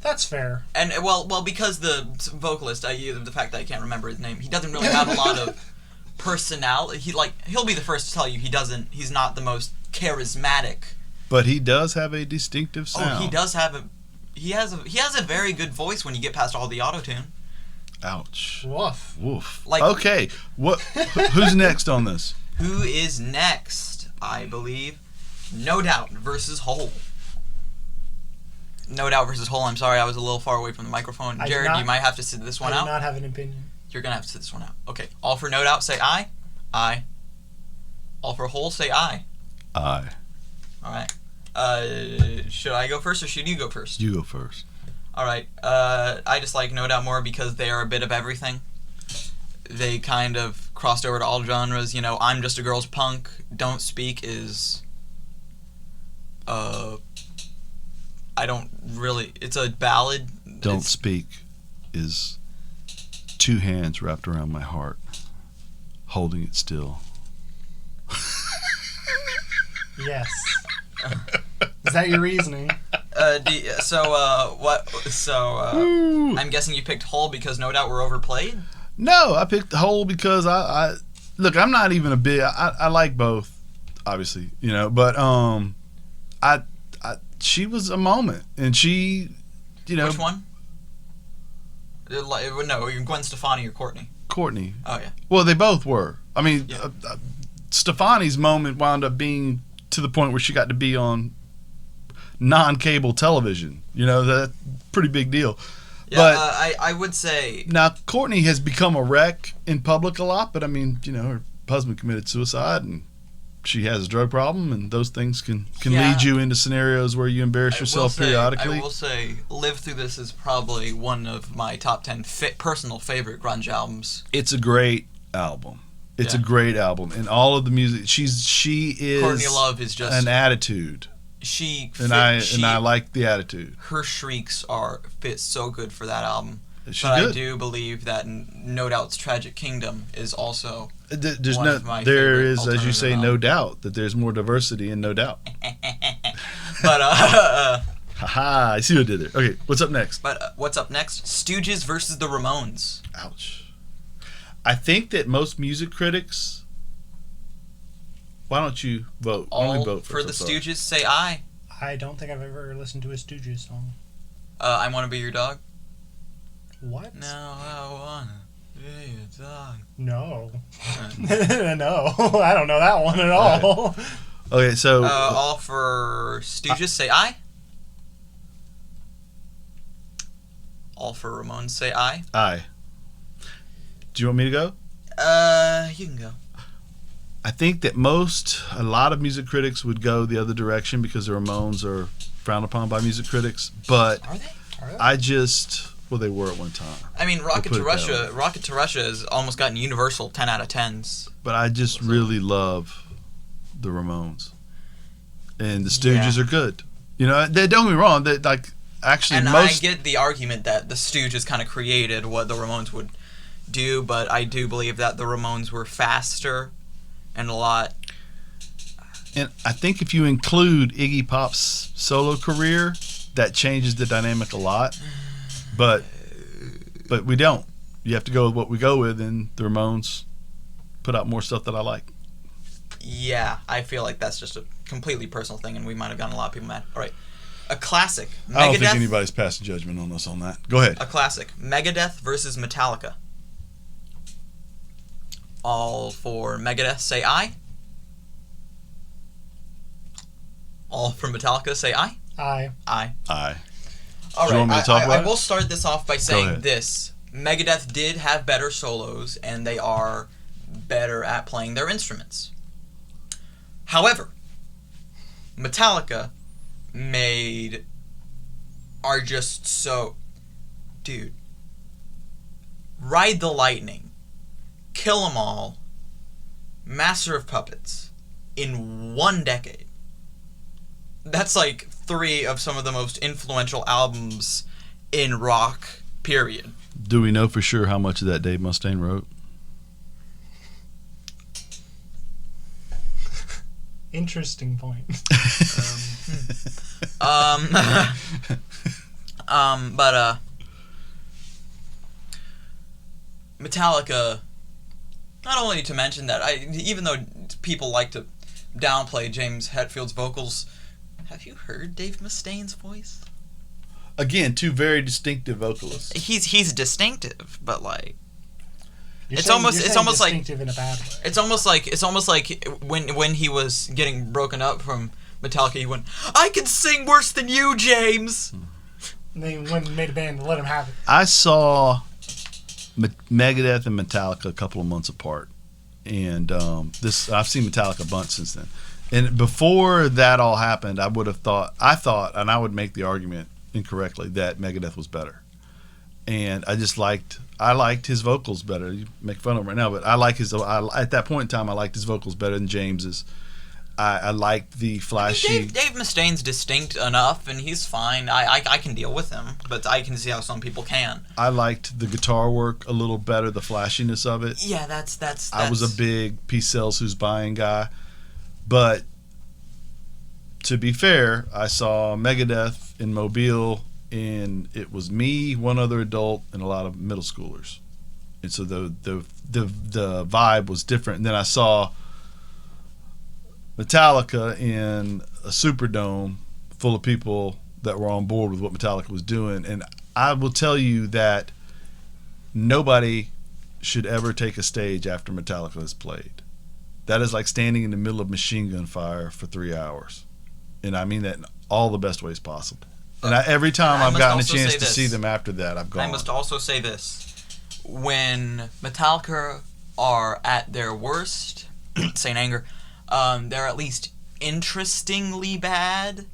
That's fair. And well, because the vocalist, the fact that I can't remember his name, he doesn't really have a lot of personality. He'll be the first to tell you he's not the most charismatic. But he does have a distinctive sound. Oh, he does have he has a very good voice when you get past all the auto-tune. Ouch. Woof. Woof. Like- okay. Who's next on this? Who is next? I believe No Doubt versus Hole. No Doubt versus Hole. I'm sorry, I was a little far away from the microphone. Jared, you might have to sit this one out. I do not have an opinion. You're going to have to sit this one out. Okay. All for No Doubt, say aye. Aye. All for Hole, say aye. Aye. All right. Should I go first or should you go first? You go first. All right. I just like No Doubt more because they are a bit of everything. They kind of crossed over to all genres. You know, I'm Just a Girl's Punk. Don't Speak is... I don't really... It's a ballad. Don't Speak is 2 hands wrapped around my heart, holding it still. Yes. Is that your reasoning? I'm guessing you picked Hole because No Doubt were overplayed? No, I picked the Hole because I look, I'm not even a big... I like both, obviously, you know, but she was a moment, and she, you know... Which one? No, Gwen Stefani or Courtney? Courtney. Oh, yeah. Well, they both were. I mean, Yeah. Stefani's moment wound up being to the point where she got to be on non-cable television. You know, that's a pretty big deal. Yeah, but I would say... now, Courtney has become a wreck in public a lot, but I mean, you know, her husband committed suicide, and she has a drug problem, and those things can lead you into scenarios where you embarrass yourself periodically. I will say, Live Through This is probably one of my top 10 personal favorite grunge albums. It's a great album. It's a great album, and all of the music. She is Courtney Love is just an attitude. I like the attitude. Her shrieks fit so good for that album. She's but good. I do believe that No Doubt's Tragic Kingdom is also There's one of my there favorite is, as you say, alternative no doubt that there's more diversity in No Doubt. But Haha, I see what I did there. Okay, what's up next? But what's up next? Stooges versus the Ramones. Ouch. I think that most music critics... Why don't you vote? All Only vote for first, the I'm sorry. Stooges say aye. Aye. I don't think I've ever listened to a Stooges song. I Want to Be Your Dog. What? Now I wanna be your dog. No. No, I don't know that one at all. Okay, so All for Stooges, say aye. All for Ramones, say aye. aye. Do you want me to go? You can go. I think that a lot of music critics would go the other direction because the Ramones are frowned upon by music critics. But Are they? well, they were at one time. I mean, Rocket put to it that Russia. Rocket to Russia has almost gotten universal 10 out of 10s. But I just really love the Ramones, and the Stooges are good. You know, don't get me wrong. They actually And most. I get the argument that the Stooges kind of created what the Ramones would do, but I do believe that the Ramones were faster and a lot. And I think if you include Iggy Pop's solo career, that changes the dynamic a lot. But we don't. You have to go with what we go with, and the Ramones put out more stuff that I like. Yeah, I feel like that's just a completely personal thing, and we might have gotten a lot of people mad. All right, a classic. Megadeth, I don't think anybody's passing judgment on us on that. Go ahead. A classic. Megadeth versus Metallica. All for Megadeth, say aye. All for Metallica, say aye. Aye. Aye. Aye. All Do you right, want me to talk about I it? will start this off by saying ahead. this. Megadeth did have better solos, and they are better at playing their instruments. However, Metallica are just so... Dude. Ride the Lightning, Kill 'Em All, Master of Puppets, in one decade. That's like 3 of some of the most influential albums in rock, period. Do we know for sure how much of that Dave Mustaine wrote? Interesting point. But Metallica, not only to mention that, even though people like to downplay James Hetfield's vocals, have you heard Dave Mustaine's voice? Again, 2 very distinctive vocalists. He's distinctive, but like You're It's saying- almost- you're it's saying almost like- distinctive in a bad way. it's almost like when he was getting broken up from Metallica, he went, "I can sing worse than you, James." And they went and made a band to let him have it. I saw Megadeth and Metallica a couple of months apart, and I've seen Metallica a bunch since then. And before that all happened, I thought, and I would make the argument incorrectly, that Megadeth was better. And I liked his vocals better. You make fun of him right now, but at that point in time, I liked his vocals better than James's. I liked the flashy. Dave Mustaine's distinct enough, and he's fine. I can deal with him, but I can see how some people can. I liked the guitar work a little better, the flashiness of it. Yeah, that's I was a big Peace Sells Who's Buying guy. But to be fair, I saw Megadeth in Mobile, and it was me, one other adult, and a lot of middle schoolers. And so the vibe was different. And then I saw Metallica in a Superdome full of people that were on board with what Metallica was doing. And I will tell you that nobody should ever take a stage after Metallica has played. That is like standing in the middle of machine gun fire for 3 hours. And I mean that in all the best ways possible. And every time I've gotten a chance to see them after that, I've gone. I must also say this. When Metallica are at their worst, Saint Anger, they're at least interestingly bad.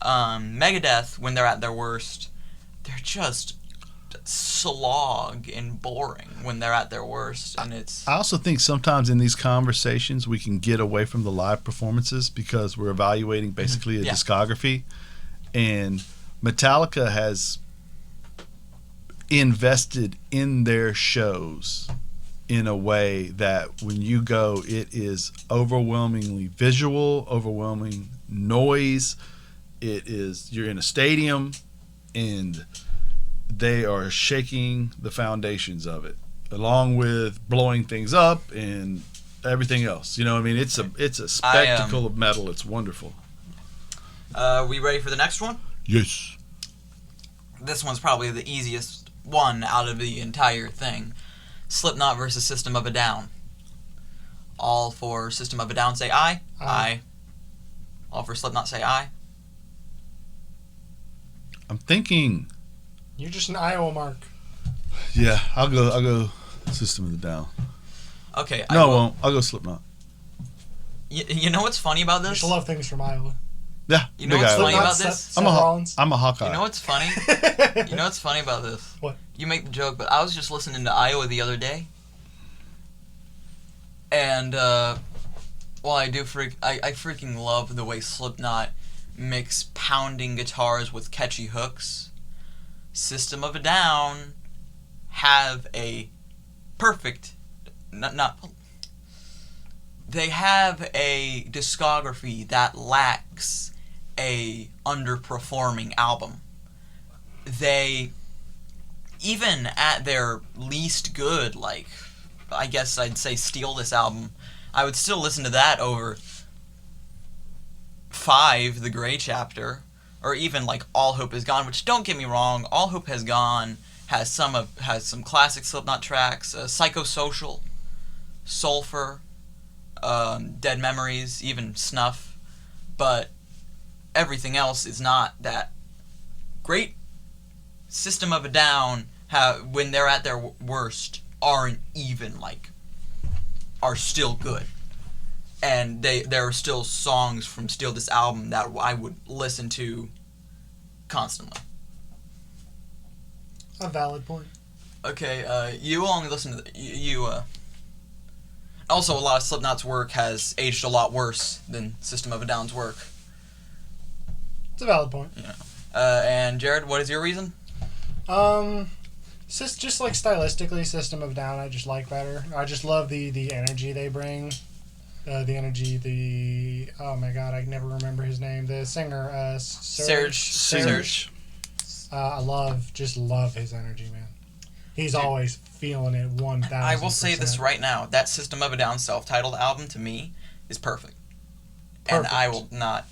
Megadeth, when they're at their worst, they're just slog and boring when they're at their worst. And I also think sometimes in these conversations we can get away from the live performances because we're evaluating basically a discography. And Metallica has invested in their shows in a way that when you go, it is overwhelmingly visual, overwhelming noise. You're in a stadium and they are shaking the foundations of it, along with blowing things up and everything else. You know what I mean? It's a spectacle of metal. It's wonderful. We ready for the next one? Yes. This one's probably the easiest one out of the entire thing. Slipknot versus System of a Down. All for System of a Down say aye. Aye. All for Slipknot say aye. I'm thinking. You're just an Iowa mark. Yeah, I'll go System of a Down. Okay. No, I won't. I'll go Slipknot. You know what's funny about I this? just love things from Iowa. Yeah. You know what's Iowa. funny about this? I'm a Hawkeye. You know what's funny? You know what's funny about this? What? You make the joke, but I was just listening to Iowa the other day. And, well, I freaking love the way Slipknot mix pounding guitars with catchy hooks. System of a Down have a perfect, they have a discography that lacks a underperforming album. They, even at their least good, like, I guess I'd say Steal This album, I would still listen to that over 5, The Gray Chapter, or even like All Hope Is Gone, which, don't get me wrong, All Hope Has Gone has some classic Slipknot tracks, Psychosocial, Sulfur, Dead Memories, even Snuff, but everything else is not that great. System of a Down, when they're at their worst, aren't even like, are still good, and there are still songs from Steal This album that I would listen to constantly. A valid point. Okay, you only listen to also, a lot of Slipknot's work has aged a lot worse than System of a Down's work. It's a valid point. Yeah. And Jared, what is your reason? Just like stylistically, System of a Down I just like better. I just love the energy they bring. Oh my god, I never remember his name. The singer, Serge. I love his energy, man. He's always feeling it 1,000%. I will say this right now: that System of a Down self-titled album to me is perfect. And I will not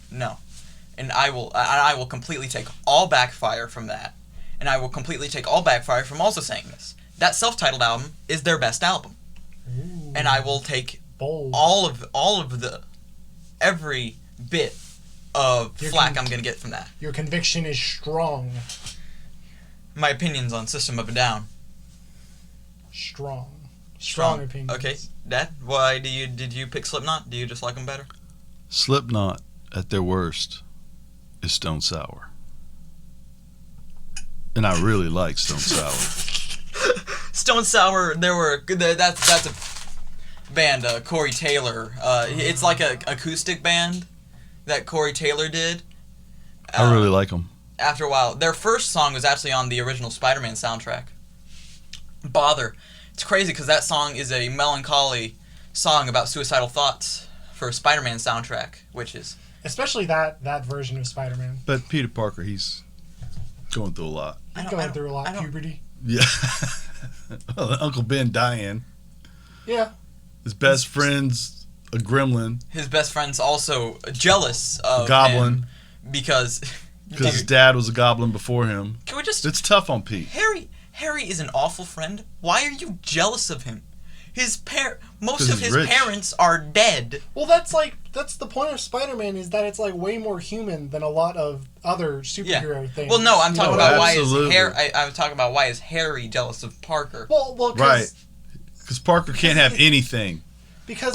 and I will completely take all backfire from that, and I will completely take all backfire from also saying this: that self-titled album is their best album. Ooh, and I will take bold. all of the every bit of flack I'm gonna get from that. Your conviction is strong. My opinions on System of a Down. Strong opinions. Okay, Dad, why did you pick Slipknot? Do you just like them better? Slipknot at their worst is Stone Sour, and I really like Stone Sour. Stone Sour. That's a band. Corey Taylor. It's like a acoustic band that Corey Taylor did. I really like them. After a while, their first song was actually on the original Spider-Man soundtrack. Bother. It's crazy because that song is a melancholy song about suicidal thoughts for a Spider-Man soundtrack, which is... Especially that version of Spider-Man. But Peter Parker, he's going through a lot. He's going through a lot. Puberty. Yeah. Uncle Ben dying. Yeah. His best friend's a gremlin. His best friend's also jealous of Goblin. him because his dad was a goblin before him. Can we just... It's tough on Pete. Harry is an awful friend. Why are you jealous of him? Most of his rich. parents are dead. Well, that's the point of Spider-Man, is that it's like way more human than a lot of other superhero things. Well, no, I'm talking about absolutely. I'm talking about why is Harry jealous of Parker? Well, right. Because Parker can't have anything. Because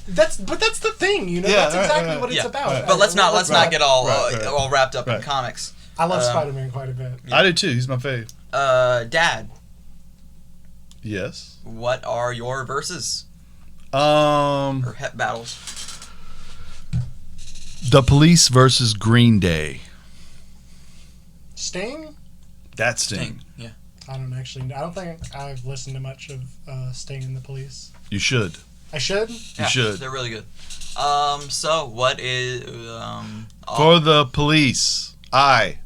that's the thing, you know. Yeah, that's exactly what it's about. Right. But let's not get all wrapped up in comics. I love Spider-Man quite a bit. Yeah. I do too. He's my fave. Dad. Yes. What are your verses? Or het battles. The Police versus Green Day. Sting? That's Sting. Yeah. I don't think I've listened to much of Sting and the Police. You should. I should? You should. They're really good. So what is for the Police? I.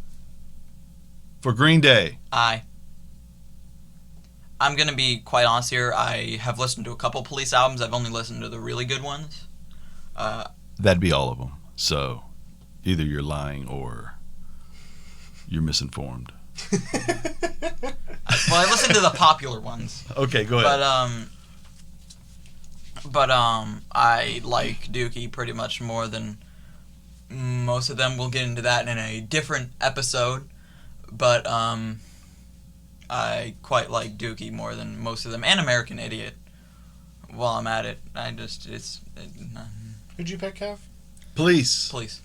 For Green Day. I'm gonna be quite honest here. I have listened to a couple Police albums. I've only listened to the really good ones. That'd be all of them. So Either you're lying or you're misinformed. Well, I listened to the popular ones. Okay, go ahead. But I like Dookie pretty much more than most of them. We'll get into that in a different episode. But I quite like Dookie more than most of them, and American Idiot. While I'm at it, Who'd you pick, Kev? Police. Police.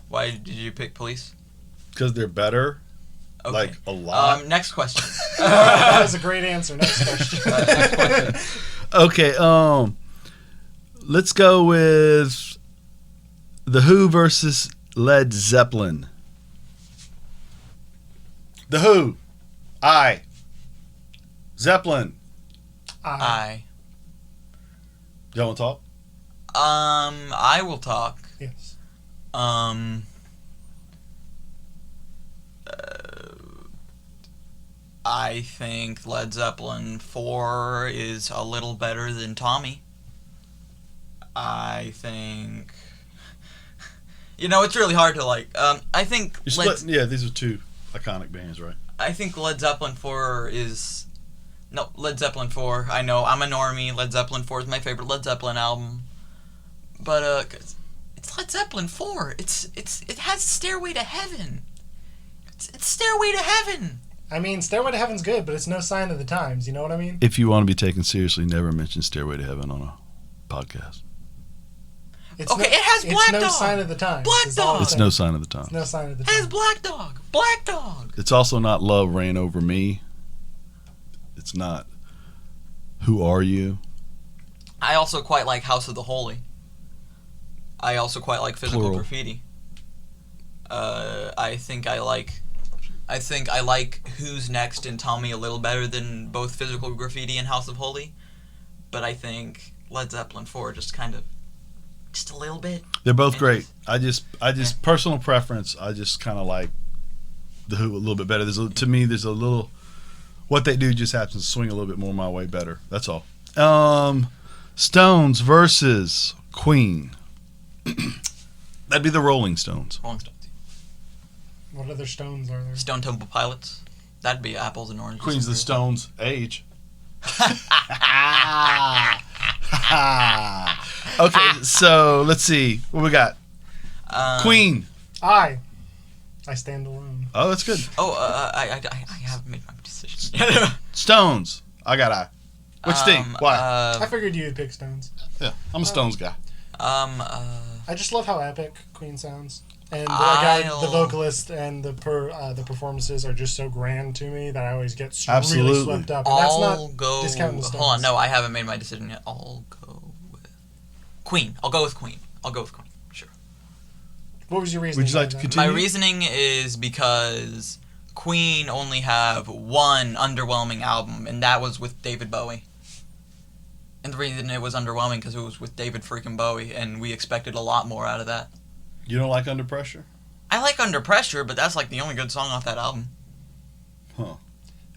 Why did you pick Police? Because they're better. Okay. Like a lot. Next question. That was a great answer. Next question. Next question. Okay, let's go with The Who versus Led Zeppelin. The Who. I. Zeppelin. I. Y'all want to talk? I will talk. Yes. I think Led Zeppelin 4 is a little better than Tommy. I think... it's really hard to like. I think... Yeah, these are two iconic bands, right? I think Led Zeppelin 4 is... No, Led Zeppelin 4. I know, I'm a normie. Led Zeppelin 4 is my favorite Led Zeppelin album. But, it's Led Zeppelin 4. It has Stairway to Heaven. It's Stairway to Heaven. I mean, Stairway to Heaven's good, but it's no sign of the times. You know what I mean? If you want to be taken seriously, never mention Stairway to Heaven on a podcast. It has Black Dog. It's no sign of the times. Black Dog. It's no sign of the times. It's no sign of the It has times. Black Dog. Black Dog. It's also not Love Ran Over Me. It's not Who Are You? I also quite like House of the Holy. I also quite like Physical Plural. Graffiti. I think I like Who's Next and Tommy a little better than both Physical Graffiti and House of Holy. But I think Led Zeppelin 4 just a little bit. They're both great. I just personal preference. I just kind of like the Who a little bit better. To me, there's a little what they do just happens to swing a little bit more my way better. That's all. Stones versus Queen. That'd be the Rolling Stones. Rolling Stones. What other Stones are there? Stone Temple Pilots. That'd be apples and oranges. Queen's the Stones. Age. Okay, so let's see what we got. Queen. I stand alone. Oh, that's good. I have made my decision. Stones. I got I. Which thing? Why? I figured you'd pick Stones. Yeah, I'm a Stones guy. I just love how epic Queen sounds, and the vocalist and the performances are just so grand to me that I always get really swept up. And that's not discounting the Stones. Hold on, no, I haven't made my decision yet. I'll go with Queen. Sure. What was your reasoning? Would you like to continue? My reasoning is because Queen only have one underwhelming album, and that was with David Bowie. And the reason it was underwhelming because it was with David freaking Bowie, and we expected a lot more out of that. You don't like Under Pressure? I like Under Pressure, but that's like the only good song off that album. Huh.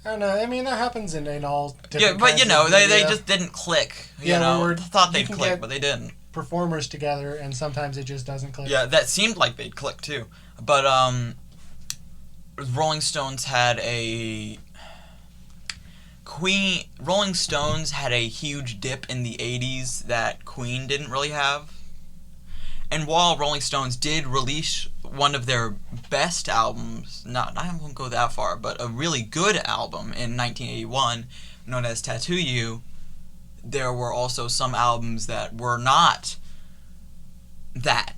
I don't know. I mean, that happens in all different Yeah, but kinds of they media. just didn't click. Yeah, Thought they'd you can click, get but they didn't. performers together, and sometimes it just doesn't click. Yeah, that seemed like they'd click too. But Rolling Stones had a huge dip in the 80s that Queen didn't really have. And while Rolling Stones did release one of their best albums, I won't go that far, but a really good album in 1981 known as Tattoo You, there were also some albums that were not that.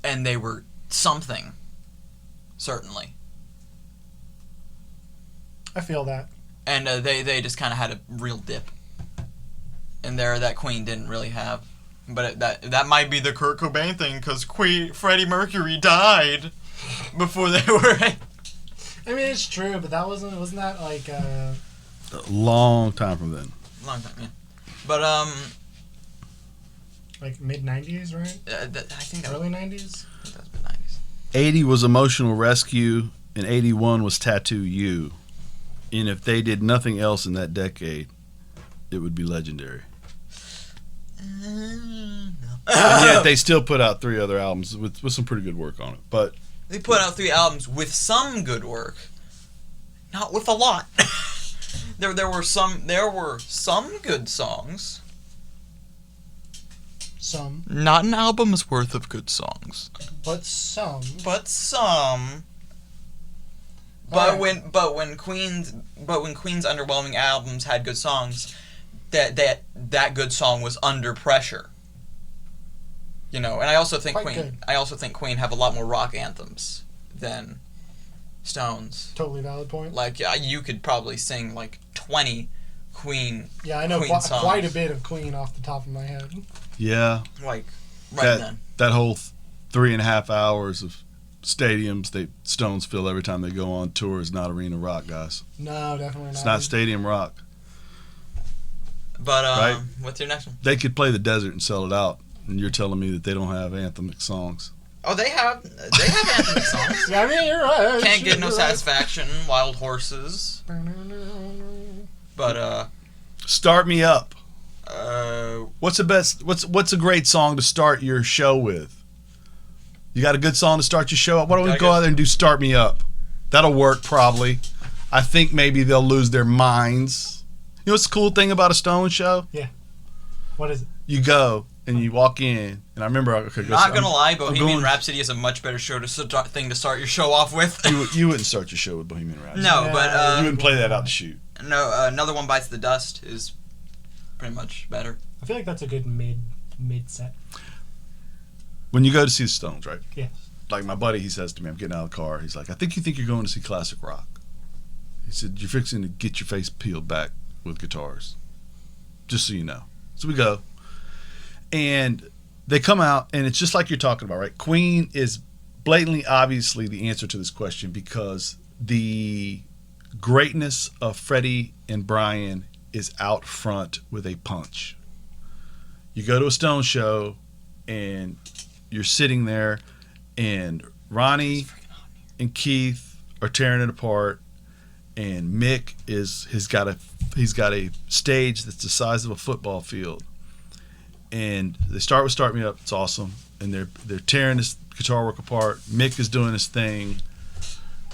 And they were something, certainly. I feel that. And they just kind of had a real dip in there that Queen didn't really have. But that might be the Kurt Cobain thing, because Freddie Mercury died before they were... I mean, it's true, but that wasn't that like... A long time from then. Long time, yeah. But, like mid-90s, right? I think Early 90s? I think that was mid-90s. 80 was Emotional Rescue, and 81 was Tattoo You. And if they did nothing else in that decade, it would be legendary. No. And yet they still put out 3 other albums with some pretty good work on it. But they put out 3 albums with some good work, not with a lot. There were some good songs. Some. Not an album's worth of good songs. But some. But when Queen's underwhelming albums had good songs, that good song was under pressure. You know, and I also think Queen have a lot more rock anthems than Stones. Totally valid point. Like, yeah, you could probably sing like 20 Queen. Yeah, I know songs. Quite a bit of Queen off the top of my head. Yeah, like then. That whole 3.5 hours of stadiums Stones fill every time they go on tour is not arena rock, guys. No, definitely not. It's not stadium rock. But right? What's your next one? They could play the desert and sell it out, and you're telling me that they don't have anthemic songs. Oh, they have anthemic songs. Yeah, I mean, you're right. Can't Get No Satisfaction, Wild Horses. But Start Me Up. What's What's a great song to start your show with? You got a good song to start your show up? Why don't we go out there and do Start Me Up? That'll work probably. I think maybe they'll lose their minds. You know what's the cool thing about a Stone show? Yeah. What is it? You go and you walk in, and I remember. Not gonna lie, Bohemian Rhapsody is a much better thing to start your show off with. you wouldn't start your show with Bohemian Rhapsody. No, but you wouldn't play that out the chute. No, Another One Bites the Dust is pretty much better. I feel like that's a good mid set. When you go to see the Stones, right? Yes. Like my buddy, he says to me, I'm getting out of the car. He's like, I think you're going to see classic rock. He said, you're fixing to get your face peeled back with guitars. Just so you know. So we go. And they come out, and it's just like you're talking about, right? Queen is blatantly, obviously, the answer to this question because the greatness of Freddie and Brian is out front with a punch. You go to a Stone show, and you're sitting there, and Ronnie and Keith are tearing it apart, and Mick he's got a stage that's the size of a football field, and they start with Start Me Up. It's awesome, and they're tearing this guitar work apart. Mick is doing his thing.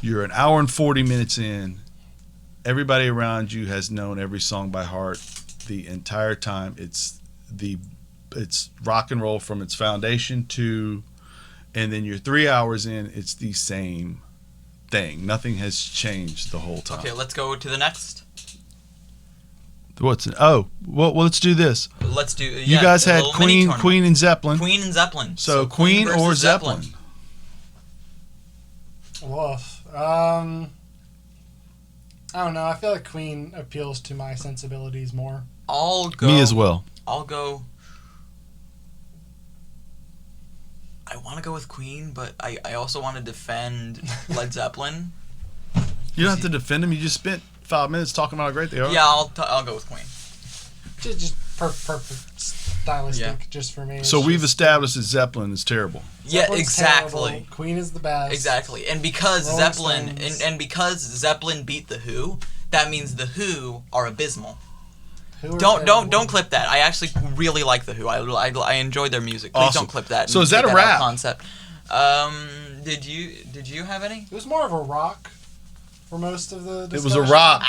You're an hour and 40 minutes in. Everybody around you has known every song by heart the entire time. It's rock and roll from its foundation and then you're 3 hours in, it's the same thing. Nothing has changed the whole time. Okay, let's go to the next. Well, let's do this. Let's do. You guys had Queen and Zeppelin. Queen and Zeppelin. So Queen or Zeppelin? Woof. I don't know. I feel like Queen appeals to my sensibilities more. I'll go. Me as well. I'll go. I want to go with Queen, but I also want to defend Led Zeppelin. You don't have to defend them. You just spent 5 minutes talking about how great they are. Yeah, I'll go with Queen. Just perfect stylistic, just for me. So we've established that Zeppelin is terrible. Yeah, exactly. Terrible. Queen is the best. Exactly, and because Zeppelin beat the Who, that means the Who are abysmal. Don't clip that. I actually really like the Who. I enjoyed their music. Please Awesome. don't clip that. So is that a rap? Concept. Did you have any? It was more of a rock for most of the discussion. It was a rock.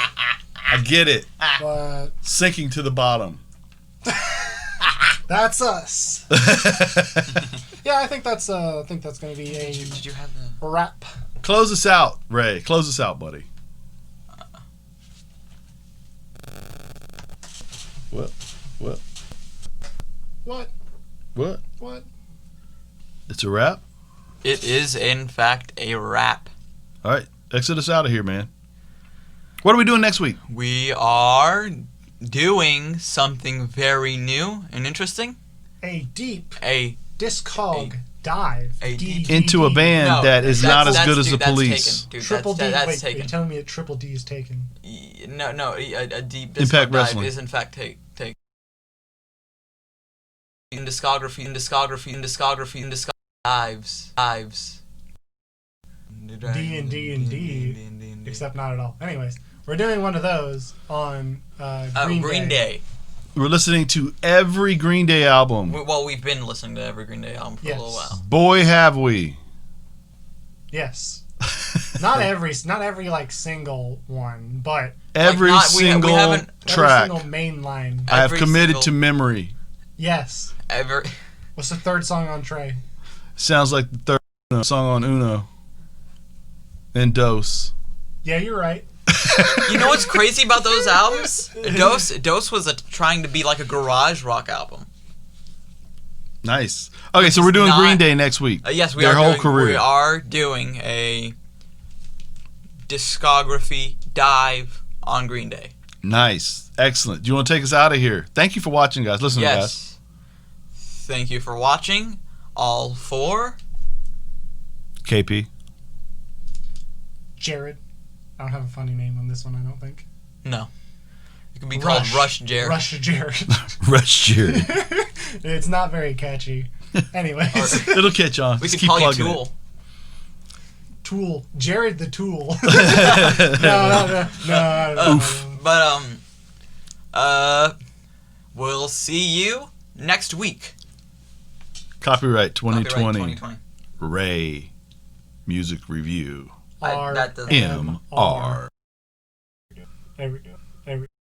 I get it. But sinking to the bottom. That's us. Yeah, I think that's going to be Did you have the rap. Close us out, Ray. Close us out, buddy. What? It's a wrap? It is, in fact, a wrap. All right. Exit us out of here, man. What are we doing next week? We are doing something very new and interesting. A discog dive. Into a band that is not as good as the Police. Triple D. That's Wait, taken. you're telling me a Triple D is taken? No. A deep Impact discog Wrestling dive is in fact taken. In discography, dives. D&D, except not at all. Anyways, we're doing one of those on Green Day. We're listening to every Green Day album. Well, we've been listening to every Green Day album for a little while. Boy, have we. Yes. Not every like single one, but every single track. Every single main line. I have committed to memory. Yes. What's the third song on Trey? Sounds like the third song on Uno. And Dos. Yeah, you're right. You know what's crazy about those albums? Dos was trying to be like a garage rock album. Nice. Okay, so we're doing Green Day next week. Yes, we Their are. Whole career. We are doing a discography dive on Green Day. Nice. Excellent. Do you want to take us out of here? Thank you for watching, guys. Listen, guys. Thank you for watching. All for KP. Jared. I don't have a funny name on this one, I don't think. No. It can be called Rush Jared. Rush Jared. Rush Jared. It's not very catchy. Anyways. It'll catch on. We could call you Tool. Tool. Jared the Tool. No. Oof. But, we'll see you next week. Copyright 2020. Copyright 2020. Ray Music Review. R. That doesn't M. R. There we go.